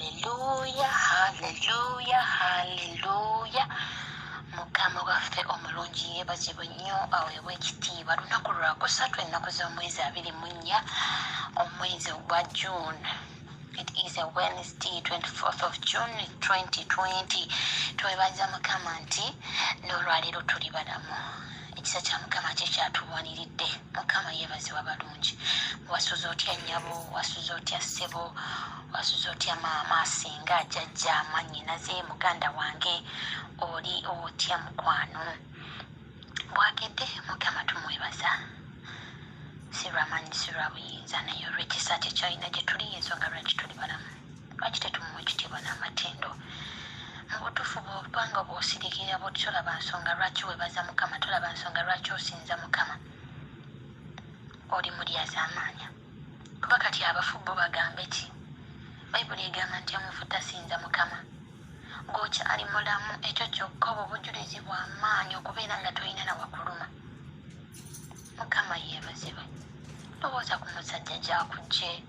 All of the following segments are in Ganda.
Hallelujah, hallelujah, hallelujah. Mukama waffe omulungi yeebazibwe nnyo aweebwa ekitiibwa. Lunaku lwa kusatu ennaku z'omwezi 24 omwezi ogwa June. It is a Wednesday, 24th of June 2020. Twebaza Mukama nti n'olwaleero tuli balamu. Ekisa kya Mukama kyatuwaniridde. Mukama yeebazibwa balungi. Wasuza otya nnyabo, wasuza otya ssebo, wasuza otya maama, singa, jjajja, mwannyinaze, muganda wange, oli otya mukwano. Bwakedde Mukama tumwebaza. Si lw'amaanyi si lwa buyinza naye olw'ekisa kye kyalina gye tuli ensonga lwaki tuli balamu. Lwaki tetumuwa ekitiibwa n'amatendo? Mu butuufu bw'obanga bw'osirikira tolaba nsonga lwaki weebaza Mukama, tolaba nsonga lwaki osinza Mukama. Oli mulyazaamaanya. Kuba kati abafu bo bagamba ki? Bayibuli egamba nti omufu tasinza Mukama. Ng'okyali mulamu ekyo kyokka oba obujulizi bw'amaanyi okubeera nga tolina na wakuluma. Mukama yeebazibwe. Lowooza ku musajja gy'akujje.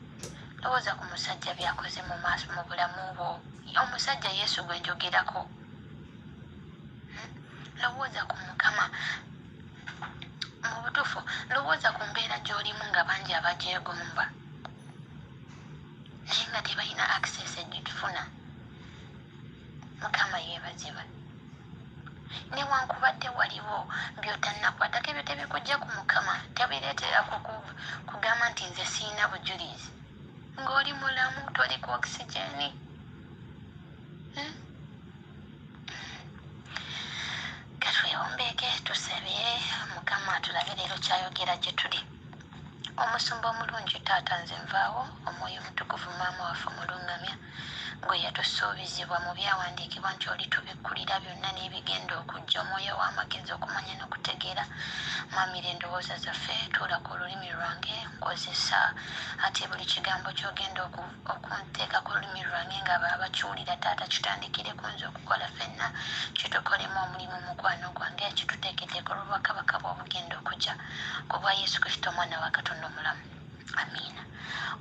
Lowooza ku musajja by'akoze mu maaso mu bulamu bwo. Omusajja Yesu gwe njogerako. Lowooza ku Mukama. Mu butuufu lowooza ku mbeera gy'olimu nga bangi abagyegomba naye nga tebalina access egitufuna. Mukama yeebazibwe. Newankubadde waliwo by'otannakwatako ebyo tebikujja ku Mukama, tebireetera kugamba nti nze sirina bujulizi. Ng'oli mulamu toli ku oxygeni. Katwewombeeke tusabire Mukama tulabe leero kyayogera gye tuli. Omusumba omulungi taata nze nvaawo, omwoyo omutukuvu maama waffe omulungamya gwe yatusuubizibwa mu byawandiikibwa nti oli tubikkulira byonna n'ebigenda okujja, omwoyo w'amagezi okumanya n'okutegeera. Mamira endowooza zaffe tuula ku lulimi lwange nkozesa ate buli kigambo ky'ogenda okunteeka ku lulimi lwange nga bakiwulira taata kitandikire ku nze okukola ffenna kitukolemu omulimu mukwano gwange kituteekeddeko olw'obwakabaka bw'obugenda okujja ku bwa Yesu Kristo omwana wa Katonda omulamu. Amiina.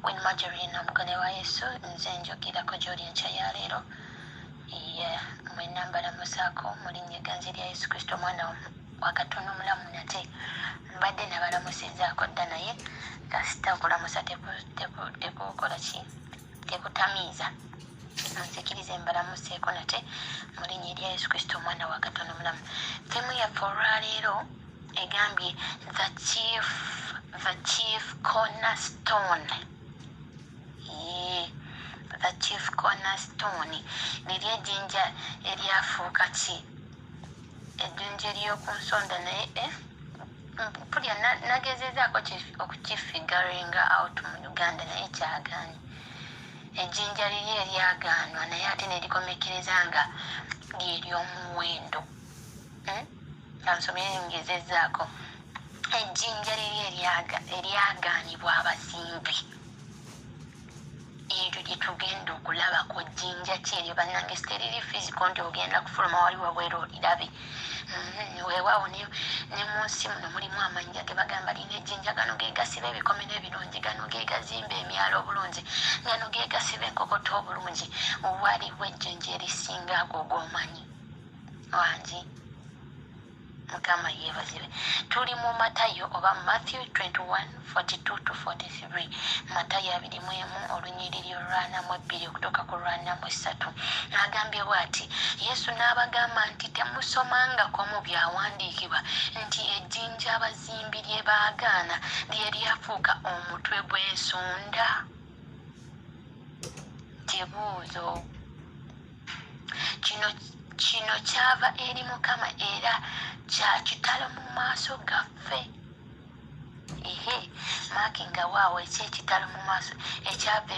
Win Marjorie n'omugole wa Yesu nze njogerako gy'oli enkya ya leero. Mwenna mbalamusaako mu linnya egganzi lya Yesu Kristo omwana wa Katonda omulamu. Nate mbadde nabalamusizaako dda naye kasita okulamusa tekukola ki? Tekutamiiza. Nzikirize mbalamuseeko nate mu linnya erya Yesu Kristo omwana wa Katonda omulamu. Temu yaffe olwaleero egambye the chief cornerstone. The chief cornerstone. Liri ejjinja eryafuuka ki? Ejjinja ery'oku nsonda naye pulya nagezezaako okukifiguringa out mu Uganda naye kyagaanye. Ejjinja liri eryagaanwa naye ate nerikomekereza nga ly'ery'omuwendo. Kansomere ngezezaako. Ejjinja liri eryagaanibwa abazimbi. Eryo lye tugenda okulabako. Jjinja ki eryo bannange? Siteriri fiziko nti ogenda kufuluma wali wabweru olirabe. Weewaawo ne mu nsi muno mulimu amannya ge bagamba lina ejjinja, gano ge gasiba ebikomera ebirungi, gano ge gazimba emyalo obulungi, gano ge gasiba enkokoto obulungi. Waliwo ejjinja erisinga ago g'omanyi wangi. Mukama yeebazibwe. Tuli mu Matayo oba Matthew 21:42-43. Matayo 21 olunyiriri olw'42 okutuuka ku lw'43. Agambye bw'ati, Yesu n'abagamba nti temusomangako mu byawandiikibwa nti ejjinja abazimbi lye baagaana lye lyafuuka omutwe gw'ensonda? Kibuuzo. Kino kyava eri Mukama era kya kitalo mu maaso gaffe. Maakinga waawo eky'ekitalo mu maaso ekyava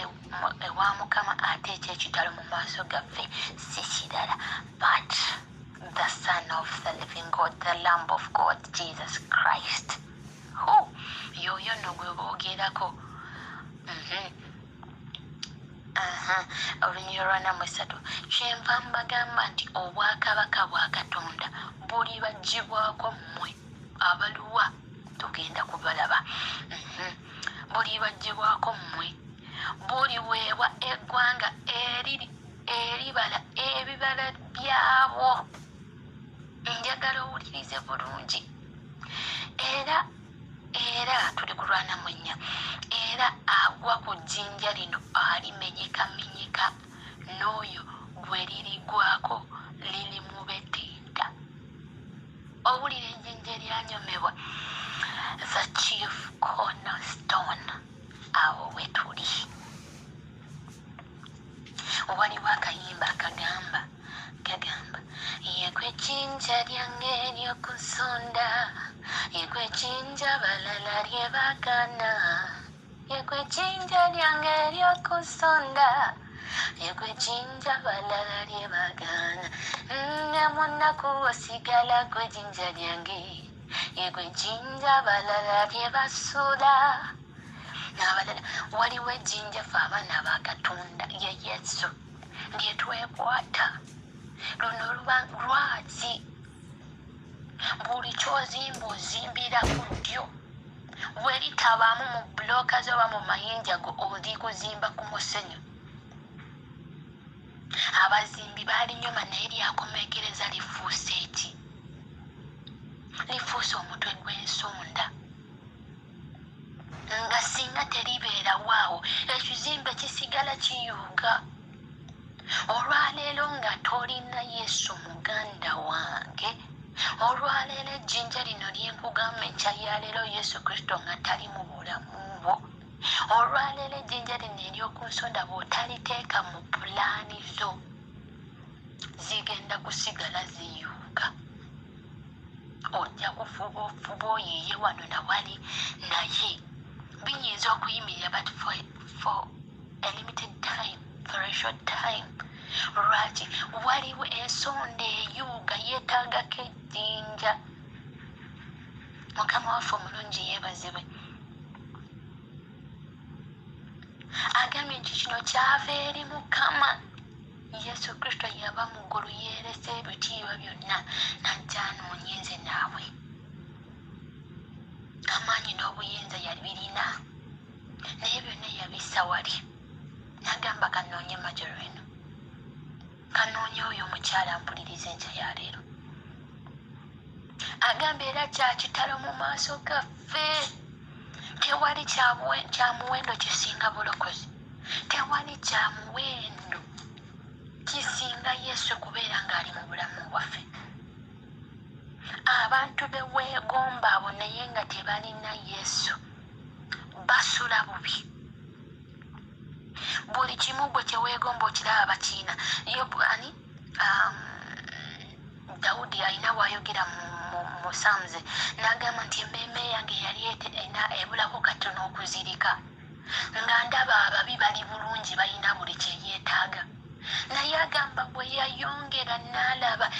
ewa Mukama ate eky'ekitalo mu maaso gaffe si kirala but the Son of the living God, the Lamb of God, Jesus Christ. Yoyo nno gwe boogerako. Olunyiriri olw'43. Kyenva mbagamba nti obwakabaka bwa Katonda buli baggyibwako mmwe abaluwa tugenda kubalaba. Buli baggyibwako mmwe buli weewa eggwanga eribala ebibala byabo. Njagala owulirize bulungi. Era tuli kulwana mwennya. Era agwa ku jjinja lino alimenyekamenyeka, n'oyo gwe lirigwako lirimubetenta. Owulira ejjinja eryanyomebwa, the chief cornerstone. Awo we tuli. Waliwo akayimba kagamba yegwe jjinja lyange ery'okusonda, yegwe jjinja balala lyebagana, yegwe jjinja lyange ery'okusonda, yegwe jjinja balala lyebagana. Ne munaku osigala gwe jjinja lyange, yegwe jjinja balala lyebasula. N'abalala waliwo ejjinja ffe abaana ba Katonda ye Yesu lyetwekwata. Luno luba lwazi. Buli kyozimba ozimbira ku ddyo. Bwe litabaamu mu bulooka ze oba mu mayinja go oli kuzimba ku musenyu. Abazimbi baalinyoma naye lyakomekereza lifuuse eki? Lifuuse omutwe gw'ensonda. Nga singa teribeerawo awo ekizimbe kisigala kiyuuga. Olwaleero nga tolina Yesu muganda wange, olwaleero ejjinja lino lyenkugamba enkya ya leero Yesu Kristo nga tali mu bulamu bwo, olwaleero ejjinja lino ery'okunsonda bw'otaliteeka mu pulaani zo, zigenda kusigala ziyuuga. Ojja kufuba oyiye wano na wali, naye binyinza okuyimirira but for a limited time, for a short time. Lwaki? Waliwo ensonda eyuuga yeetaagako ejjinja. Mukama waffe omulungi yeebazibwe. Agambye nti kino kyava eri Mukama. Yesu Kristo yava mu ggulu yeeresa ebitiibwa byonna n'ajja anoonye nze naawe. Amaanyi n'obuyinza yabirina naye byonna yabissa wali. N'agamba kanoonye majoro eno, kanoonye oyo omukyala mpuliriza enkya ya leero. Agamba era kya kitalo mu maaso gaffe. Tewali kya muwendo kisinga bulokozi. Tewali kya muwendo kisinga Yesu kubeera ng'ali mu bulamu bwaffe. Abantu beweegomba abo naye nga tebalina Yesu basula bubi. Buli kimu gwe kyeweegomba okiraba bakiina. Dawudi alina wayogera mu Psalms n'agamba nti emmeeme yange yali ebulako katono okuzirika, nga ndaba ababi bali bulungi balina buli kyeyeetaaga. Naye agamba bwe yayongera n'alaba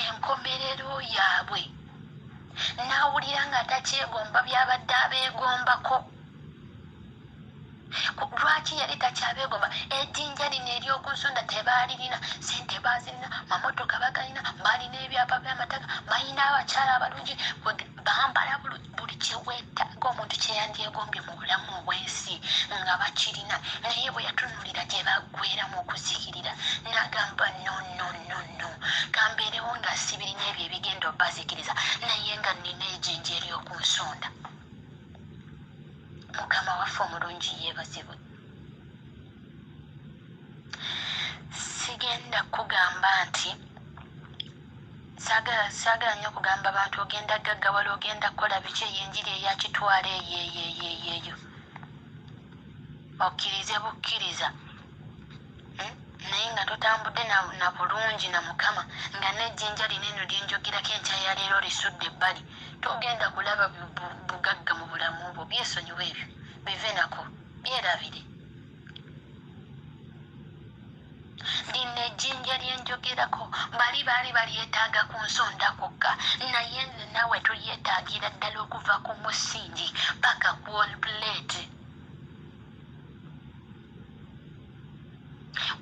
enkomerero yaabwe, n'awulira nga takyegomba byabadde abeegombako. Lwaki yali takyabeegomba? Ejjinja lino ery'okunsonda tebaalirina, ssente baazirina, mamotoka bagalina, baalina ebyapa by'amataka, balina abakyala abalungi, bambala buli kyeweetaaga omuntu kyeyandyegombye mu bulamu obw'ensi nga bakirina. Naye bwe yatunuulira gye baggweeramu okuzikirira n'agamba no, kambeerewo nga sibirina ebyo ebigenda obbazikiriza naye nga nnina ejjinja ery'okunsonda. Mukama waffe omulungi yeebazibwe. Sigenda kugamba nti saagala nnyo okugamba abantu ogenda gaggawala, ogenda kukola biki, enjiri eyakitwala eyo okkirize bukkiriza, naye nga totambudde na bulungi na Mukama, nga n'ejjinja lineno lyenjogerako enkya ya leero lisudde ebbali, togenda kulaba bugagga mu bulamu bwo. Byesonyiwa ebyo, bive nako, byerabire. Lino ejjinja lyenjogerako baali balyetaaga ku nsonda kwokka, naye nze naawe tulyetaagira ddala okuva ku musingi paka ku olpulete.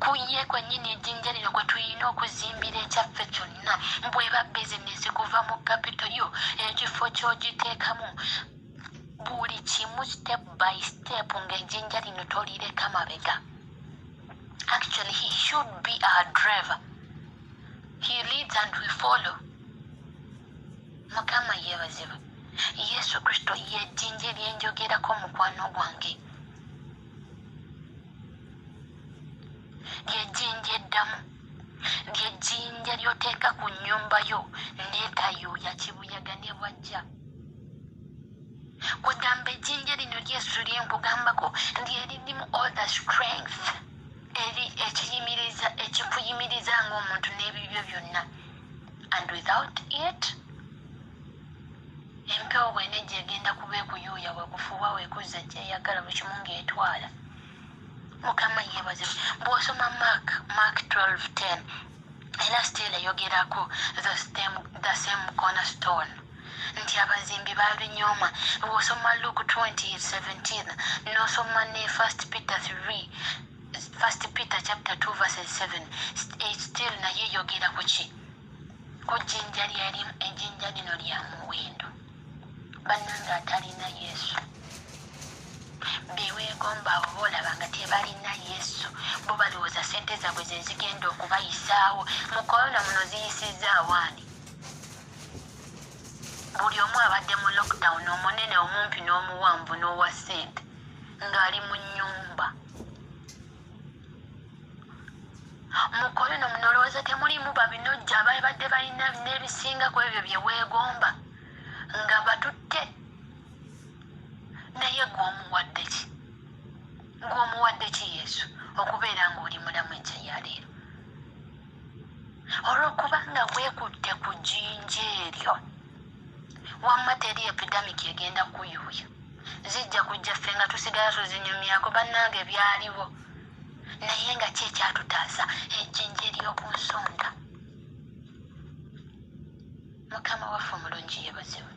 Kuye kwennyini ejjinja lino kwe tulina okuzimbira ekyaffe kyonna. Bweba bizinesi kuva mu kapito yo ekifo ky'ogiteekamu buli kimu step by step ng'ejjinja lino tolireka mabega. Actually, he should be our driver. He leads and we follow. Mukama yeebazibwe. Yesu Kristo y'ejjinja lyenjogerako mukwano gwange. Lyejjinja eddamu. Lyejjinja ly'oteeka ku nnyumba yo n'etayuuya kibuyaga ne bwajja. Kugamba ejjinja lino Yesu lyenkugambako lyeririmu all the strength ekikuyimiriza ng'omuntu n'ebibyo byonna. And without it, empewo bw'enejja egenda kuba ekuyuuya wekufuba wekuzza gyeyagala buli kimu ng'etwala. Mukama yeebazibwe. Bw'osoma Mark 12:10 era still eyogerako the same cornerstone nti abazimbi baalinyooma. Bw'osoma Luke 20:17 n'osoma ne 1 Peter chapter 2 verses 7 still naye yogera ku ki? Ku jjinja lyerimu. Ejjinja lino lya muwendo. Bannange atalina Yesu beweegomba abo boolaba nga tebalina Yesu bo balowooza ssente zaabwe ze zigenda okubayisaawo. Mu korona muno ziyisizza awaani. Buli omu abadde mu lockdown, omunene omumpi n'omuwanvu n'owa ssente ng'ali mu nnyumba. Mu korona muno olowooza temulimu babinojja ababadde balina n'ebisinga ku ebyo bye weegomba nga batutte. Naye gw'omuwadde ki? Gw'omuwadde ki Yesu okubeera ng'oli mulamu enkya ya leero? Olw'okubanga weekutte ku jjinja eryo, wamma teri epidemic egenda kuyuuya. Zijja kujja ffe nga tusigala tuzinyumyako bannange byaliwo. Naye nga ki ekyatutaasa? Ejjinja ery'oku nsonda. Mukama waffe omulungi yeebazibwe.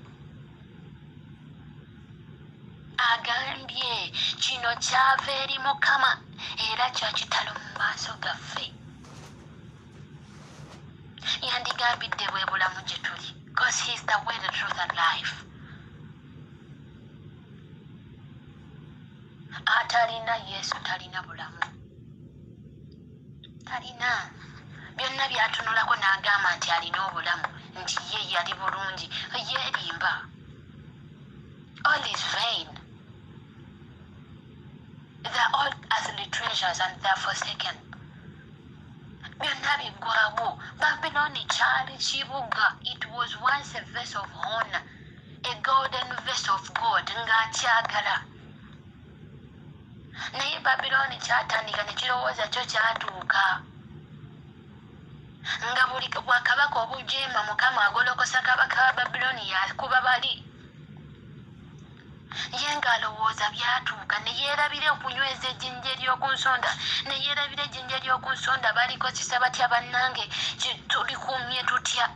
Agambye kino kyava eri Mukama era kya kitalo mu maaso gaffe. Yandigambidde bwe bulamu gye tuli. Because he is the way, the truth and life. Atalina Yesu talina bulamu. Talina. Byonna byatunulako n'agamba nti alina obulamu, nti ye yali bulungi. Yeerimba. All is vain. They are all earthly treasures and they are forsaken. Byonna biggwawo. Babyloni kyali kibuga. It was once a vase of honor, a golden vase of gold ng'akyagala. Naye Babyloni kyatandika ne kirowooza kyo kyatuuka. Nga buli bwakabaka obujeema Mukama agolokosa kabaka wa Babyloni yakuba bali. Ye ng'alowooza byatuuka ne yeerabira okunyweza ejjinja ery'oku nsonda, ne yeerabira ejjinja ery'oku nsonda balikozesa batya bannange, tulikuumye tutya?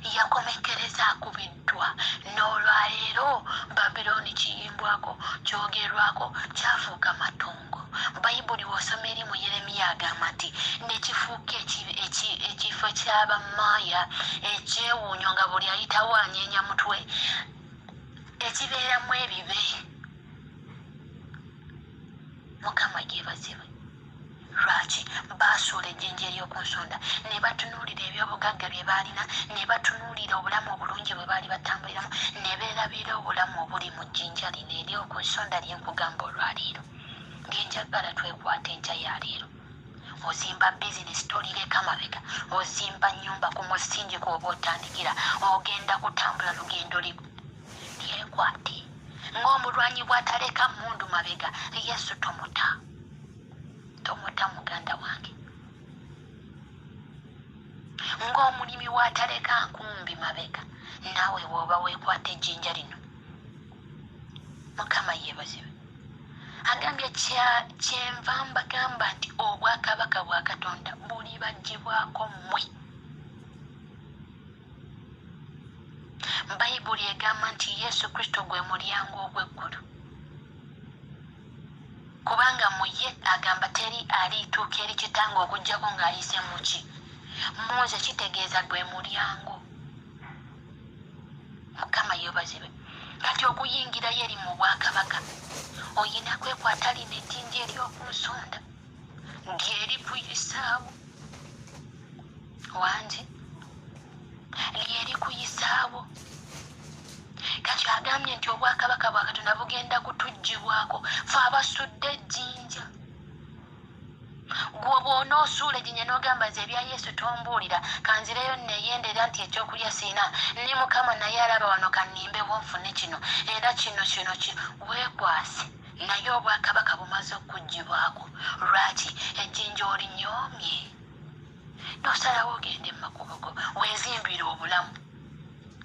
Yakomekereza akubiddwa. N'olwaleero Babyloni kiyimbwako, kyogerwako, kyafuuka matongo. Bayibuli w'osoma eri mu Yeremiya agamba nti nekifuuka ekifo ky'abamaaya ekyewuunyo nga buli ayitawo anyeenya mutwe, ekibeeramu ebibe. Mukama yeebazibwe. Lwaki? Baasuula ejjinja ery'oku nsonda ne batunuulira eby'obugagga bye baalina, ne batunuulira obulamu obulungi bwe baali batambuliramu, ne beerabira obulamu obuli mu jjinja lino ery'oku nsonda lye nkugamba olwaleero. Ng'enjagala twekwata enkya ya leero. Ozimba bizinesi tolireka mabega. Ozimba nnyumba ku musingi kw'oba otandikira. Ogenda kutambula lugendo lyekwate. Ng'omulwanyi bw'ataleka mmundu mabega, Yesu tomuta. Tomuta muganda wange. Ng'omulimi bw'ataleka nkumbi mabega, naawe bw'oba weekwata ejjinja lino. Mukama yeebazibwe. Agambye kyenva mbagamba nti obwakabaka bwa Katonda bulibaggyibwako mmwe. Bayibuli egamba nti Yesu Kristo gwe mulyango ogw'eggulu. Kubanga mu ye agamba teri alituuka eri Kitange okuggyako ng'ayise mu ki? Muze kitegeeza gwe mulyango. Mukama yeebazibwe. kati okuyingirayo eri mu bwakabaka oyina kwekwata lino ejjinja ery'oku nsonda lyeri kuyisaawo wangi lyeri kuyisaawo. Kati agambye nti obwakabaka bwa Katonda bugenda kutuggyibwako fe abasudde ejjinja. Gwe bw'onoosuula ejjinja n'ogamba nze ebya Yesu tombuulira kanzireyo neeyendera nti ekyokulya siina ne Mukama naye alaba wano kanimbewo nfune kino era kino weekwase naye obwakabaka bumaze okuggyibwako. Lwaki? Ejjinja olinyoomye n'osalawo ogende mu makubo go weezimbire obulamu.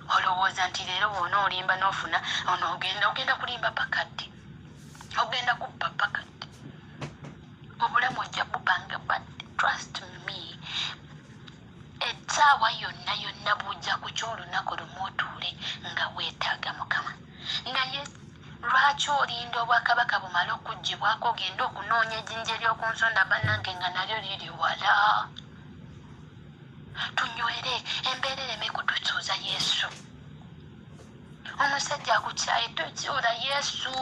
Olowooza nti leero bw'ona olimba n'ofuna ono ogenda kulimba pakadde ogenda kubba pakadde obulamu ojja bubanga badde. Trust me, essaawa yonna yonna bujja ku ky'olunaku lumu otuule nga weetaaga Mukama. Naye lwaki olinda obwakabaka bumale okuggyibwako ogenda okunoonya ejjinja ery'oku nsonda bannange nga nalyo liri wala? Tunywere embeera ereme kutusuuza Yesu. Omusajja akukyaye tozuula Yesu.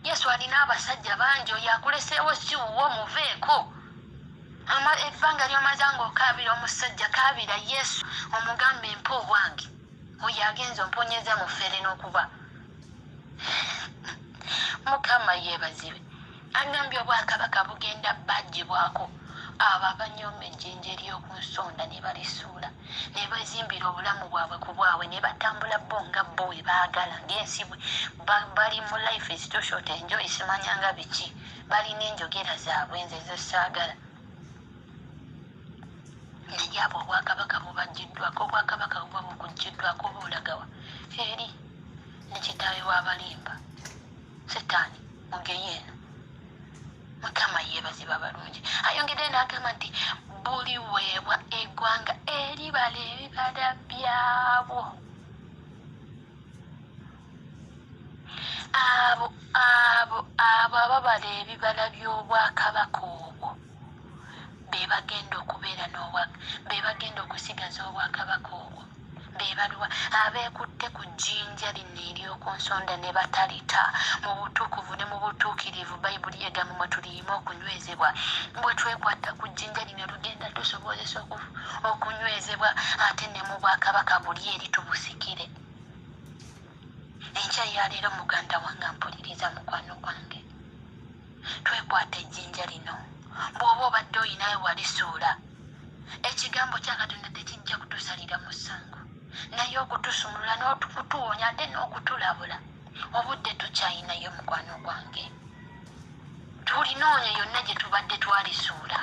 Yesu alina abasajja bangi oyo akuleseewo si wuwo muveeko. Ebbanga ly'omaze ng'okaabira omusajja kaabira Yesu omugambe mpa obwange oyo agenza omponyeza mu ffere n'okuba. Mukama yeebazibwe. Agambye obwakabaka bugenda baggyibwako abo abanyooma ejjinja ery'oku nsonda ne balisuula ne bazimbira obulamu bwabwe ku bwabwe ne batambula bo nga bo bwe baagala ng'ensibwe. Bali mu life is too short enjoy simanyanga biki. Balina enjogera zaabwe nze zo saagala. Naye abo obwakabaka bubaggiddwako. Obwakabaka buba bukuggiddwako buulagawa eri ne kitaawe w'abalimba Setaani mugeyeeno. Mukama yeebazibwa balungi. Ayongedde n'agamba nti buliweebwa eggwanga eribala ebibala byabo. Abo ababala ebibala by'obwakabaka obwo be bagenda okubeera be bagenda okusigaza obwakabaka obwo. Be baliwa abeekutte ku jjinja lino ery'oku nsonda ne batalita mu butuukuvu ne mu butuukirivu. Bayibuli egamba mwe tuliyima okunywezebwa. Bwe twekwata ku jjinja lino lugenda tusobozesa okunywezebwa ate ne mu bwakabaka buli eri tubusikire. Enkya ya leero muganda wange mpuliriza mukwano gwange. Twekwata ejjinja lino. Bw'oba obadde oyinayo walisuula ekigambo kya Katonda tekijja kutusalira musango naye okutusumulula n'okutuwonya ate n'okutulabula. Obudde tukyayinayo mukwano gwange. Tulinoonya yonna gye tubadde twalisuula.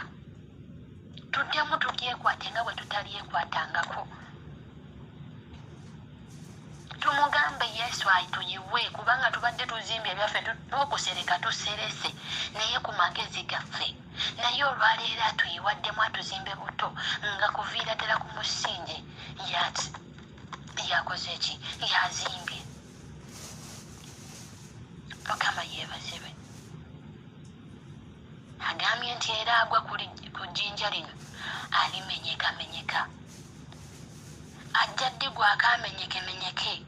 Tuddemu tulyekwate nga bwe tutalyekwatangako. Tumugambe Yesu tuyiwe kubanga tubadde tuzimbye ebyaffe n'okusereka tuserese naye ku magezi gaffe. Naye olwaleero atuyiwaddemu atuzimbe buto nga kuviira ddala ku musingi yakoze ki? Yazimbye. Mukama yeebazibwe. Agambye nti era agwa ku jjinja lino alimenyekamenyeka. Ajja ddigwako amenyekemenyeke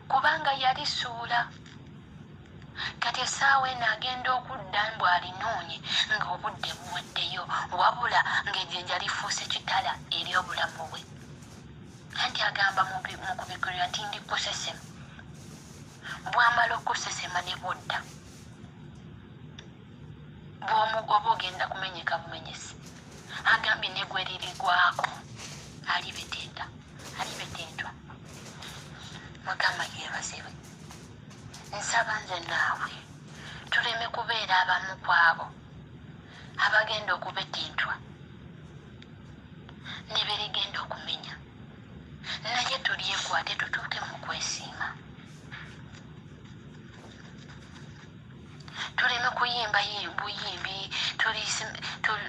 kubanga yalisuula. Kati essaawa eno agenda okudda mbw alinoonye nga obudde buweddeyo wabula ng'ejjinja lifuuse kitala eri obulamu bwe. Anti agamba mu kubikkulira nti ndi kusesema. Bw'amala okusesema ne bwodda bw'omugoba ogenda kumenyeka bumenyesi. Agambye ne gwe lirigwako alibetendwa. Mukama yeebazibwe. Nsaba nze naawe tuleme kubeera abamu ku abo abagenda okubetintwa ne berigenda okumenya. Naye tulyekwate tutuuke mu kwesiima. Tuleme kuyimba buyimbi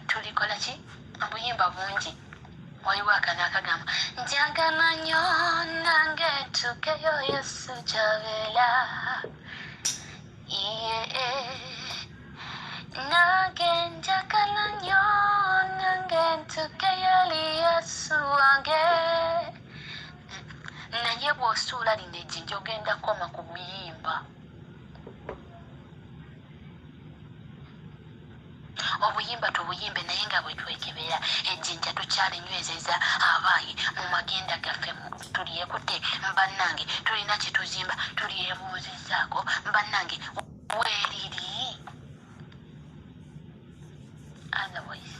tulikola ki? Obuyimba bungi. Waliwo akana akagamba njagala nnyo nange ntuukeyo Yesu gy'abeera. Nange njagala nnyo nange ntuukeyo eri Yesu wange. naye bw'osuula lino ejjinja ogenda koma ku buyimba. Obuyimba tubuyimbe naye nga bwe twekebera ejjinja tukyalinywezeza abaayi mu magenda gaffe tulyekutte bannange tulina kye tuzimba tulyebuuzizzaako bannange weeriri. Otherwise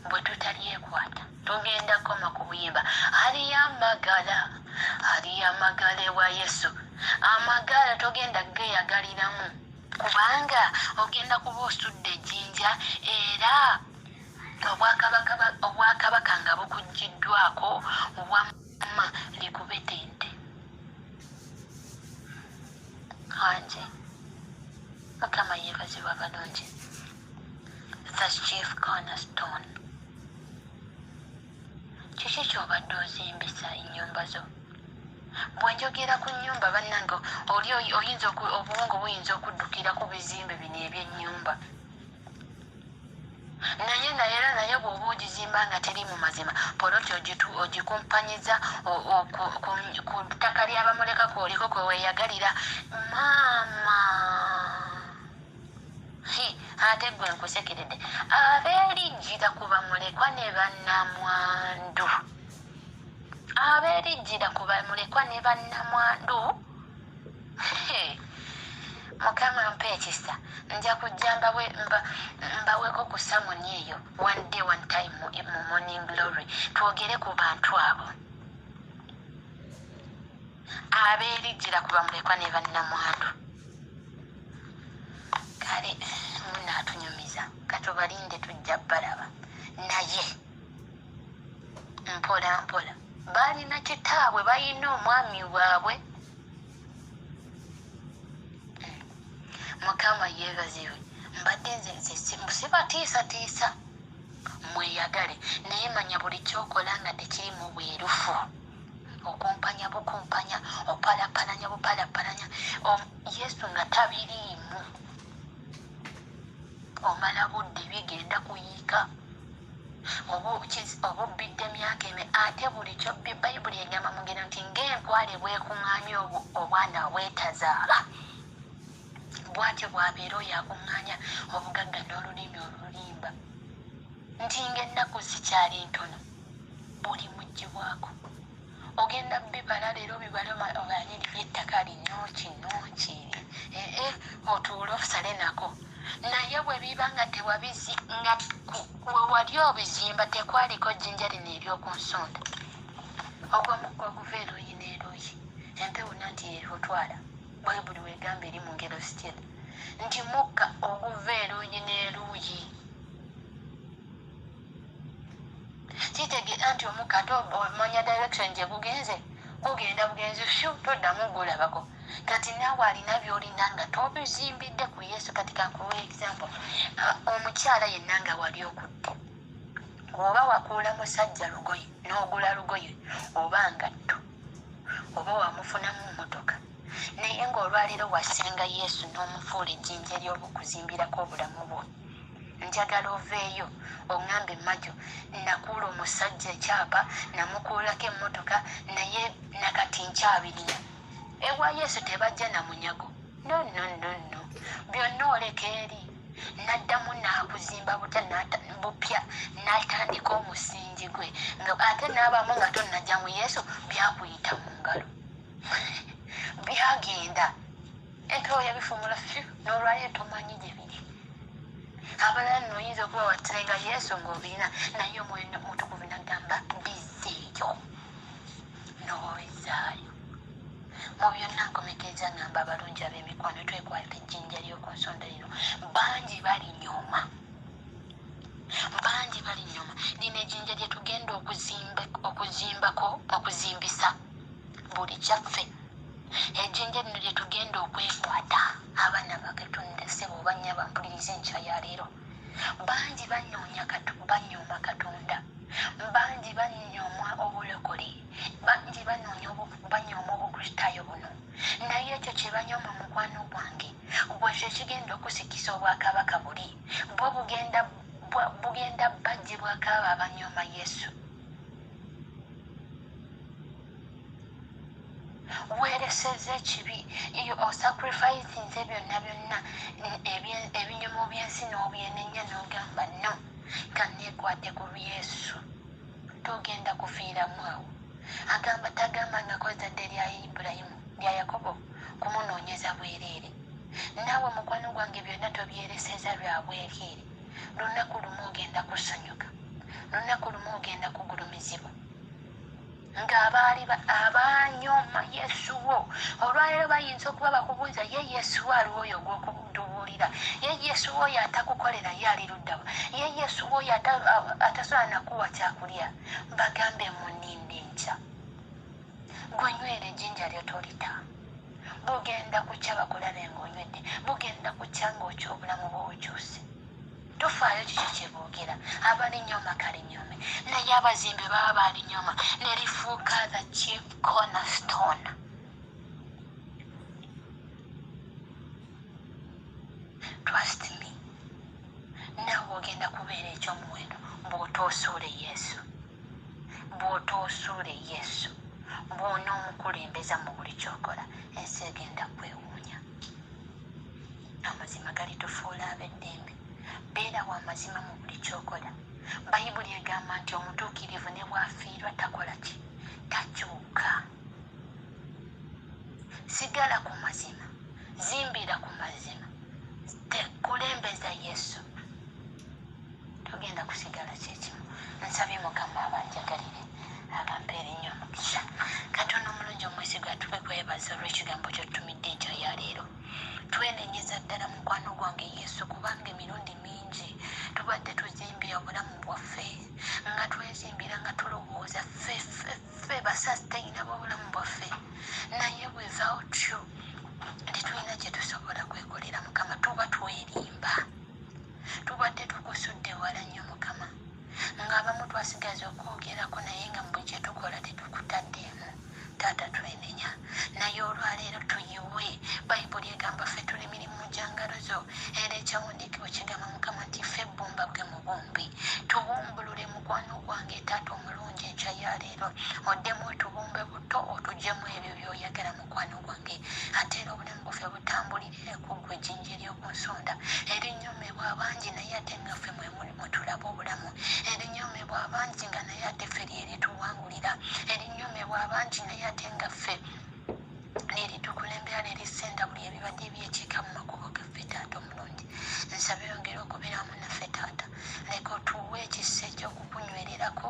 bwe tutalyekwata tugenda koma ku buyimba. Aliyo amagala ewa Yesu. Amagala togenda geeyagaliramu kubanga ogenda kuba osudde ejjinja era obwakabaka nga bukuggiddwako wamma likubetente. Anje Mukama yeebazibwa balungi. The chief cornerstone. Kiki ky'obadde ozimbisa ennyumba zo? Bwenjogera ku nnyumba bannange oli oyinza obwongo buyinza okuddukira ku bizimbe bino eby'ennyumba. Naye bw'oba ogizimba nga teri mu mazima poloti ogikumpanyiza ku ttaka ly'abamulekako oliko kwe weeyagalira. Maama ate gwe nkusekeredde abeerijjira ku bamulekwa ne bannamwandu. Abeerijjira ku bamulekwa ne bannamwandu. Mukama mpa ekisa nja kujja mbaweko ku samoni eyo one day one time mu morning glory twogere ku bantu abo abeerijjira ku bamulekwa ne bannamwandu. Kale munaatunyumiza katubalinde tujja balaba naye mpola mpola balina kitaabwe balina omwami waabwe. Mukama yeebazibwe. Mbadde nze sibatiisatiisa mweyagale naye manya buli kyokola nga tekirimu bwerufu. Okumpanya bukumpanya opalapalanya bupalapalanya Yesu nga tabiriimu. Omala budde bigenda kuyiika oba obbidde emyaka eme ate buli kyobbi bayibuli egamba mu ngero nti ng'enkwale bwekuŋŋaanya obwana bwetazaala bw'atyo bw'abeera oyo akuŋŋaanya obugagga n'olulimi olulimba. Nti ng'ennaku zikyali ntono buli muggyibwako ogenda bibala leero bibala omanye ly'ettaka linooki otuule osale nako. Naye bwe biba nga tewabizi nga we wali obizimba tekwaliko jjinja lino ery'oku nsonda ogw'omukka oguva eruuyi n'eruuyi empewo nanti yerotwala bayibuli weegamba eri mu ngero sitira nti mukka oguva eruuyi n'eruuyi. Kitegeera nti omukka ate omanya direction gye gugenze gugenda bugenzi fyu toddamu gulabako. Kati naawe alina by'olina nga tobizimbidde ku Yesu. Kati kankuwa example omukyala yenna nga wali okudde oba wakuula musajja lugoye n'ogula lugoye oba ngatto oba wamufunamu mmotoka naye ng'olwaliro wasenga Yesu n'omufuula ejjinja ery'obukuzimbirako obulamu bwo. Njagala oveeyo oŋŋambe emmajjo nakuula omusajja ekyapa namukuulako emmotoka naye nakati nkyabirina. Ewa Yesu tebajja na munyago. No. Byonna oleka eri. N'addamu n'akuzimba bupya n'atandika omusingi gwe. Ate n'abamu nga tonnajja mu Yesu byakuyita mu ngalo. Byagenda. Empewo yabifumula fyu n'olwaliro tomanyi gye biri. Abalala nno oyinza okuba wattirenga Yesu ng'obirina naye omwoyo mutukuvu n'agamba bizzeeyo n'owezaayo. Mu byonna nkomekeza ngamba abalungi ab'emikwano twekwata ejjinja ly'oku nsonda lino. Bangi balinyooma. Lino ejjinja lye tugenda okuzimbisa buli kyaffe. Ejjinja lino lye tugenda okwekwata abaana bakatonda ssebo banya bampuliriza enkya ya leero. Bangi banyooma Katonda. Bangi banyooma obulokole. Bangi banyooma obukristaayo buno. Naye ekyo kye banyooma mukwano gwange bwekyo kigenda okusikisa obwakabaka buli bwo bugenda bajjibwako abo abanyooma Yesu. weereseza ekibi osacrificinze byonna byonna ebinyomo byensi n'obyenenya n'ogamba no kanneekwate ku Yesu togenda kufiiramu awo. Agamba tagamba ngakozadde lya Ibulayimu lya Yakobo kumunoonyeza bwereere. Naawe mukwano gwange byonna tobyereseza bya bwereere. Lunaku lumu ogenda kusanyuka, lunaku lumu ogenda kugulumizibwa. Ng'abaali abanyooma Yesu wo olwaleero bayinza okuba bakubuuza ye Yesu wo aliwo oyo gw'okudubuulira, ye Yesu wo oyo atakukolera ye ali luddawa, ye Yesu wo oyo atasobola nakuwa kyakulya. Bagambe muninde nkya gwe nywera ejjinja lyo tolita. Bugenda kukya bakulabe ng'onywedde, bugenda kukya ng'okya obulamu bw'obukyuse. Tofaayo kiki kye boogera. Abalinyooma kalinyoome, naye abazimbe baba balinyooma ne lifuuka the chief cornerstone. Trust me, naawe ogenda kubeera ekyomuwendo bw'otoosuule Yesu, bw'otoosuule Yesu, bw'onoomukulembeza mu buli kyokola, ensi egenda kwewuunya. Amazima galitufuula ab'eddembe. Beera wa mazima mu buli kyokola. Bayibuli egamba nti omutuukirivu ne bw'afiirwa takola ki? Takyuka. Sigala ku mazima, zimbira ku mazima, kulembeza Yesu. Togenda kusigala kyekimu. Nsabye Mukama abanjagalire, abampeera ennyo omukisa. Katonda omulungi omwesigwa tube kwebaza olw'ekigambo ky'otumidde enkya ya leero. Twenenyeza ddala mukwano gwange Yesu, kubanga emirundi mingi tubadde tuzimbira obulamu bwaffe, nga twezimbira nga tulowooza ffe basasitayina b'obulamu bwaffe, naye without you tetulina kye tusobola kwekolera Mukama. Tuba twerimba, tubadde tukusudde wala nnyo Mukama, ng'abamu twasigaza okwogerako naye nga mu kye tukola tetukutaddeemu. Taata twenenya, naye olwaleero tuyiwe. Bayibuli egamba ffe tuli mirimu gya ngalo zo, era ekyawandiikibwa kigamba Mukama nti ffe bbumba bwe mubumbi. Tubumbulule mukwano gwange Taata omulungi enkya ya leero, oddemu otubumbe buto, otugyemu ebyo by'oyagala mukwano gwange, ate era obulamu bwaffe butambulire ku ggwe ejjinja ery'oku nsonda. Erinyoomebwa abangi naye ate nga ffe mwe tulaba obulamu, erinyoomebwa abangi nga naye ate ffe lyerituwangulira, erinyoomebwa abangi naye ate nga ffe lyeritukulembera, lyerisenda buli ebibadde ebyekiika mu makubo gaffe. Taata omulungi, nsaba yongera okubeeramu naffe Taata, leka otuwe ekisa ekyokukunywererako,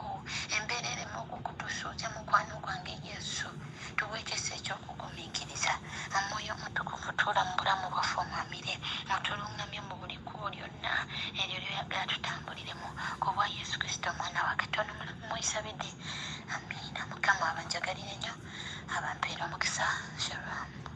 embeera eremu okukutusuuza mukwano gwange Yesu. Tuwe ekisa ekyokugumiikiriza. Omwoyo omutukuvu tuula mu bulamu bwaffe omwamire, otulungamye mu buli kkubo lyonna eryo lyoyagala tutambuliremu, ku bwa Yesu Kristo omwana wa Katonda omulamu mwisabidde. Amiina. Mukama abanjagalire nnyo, abampeera omukisa. Shalom.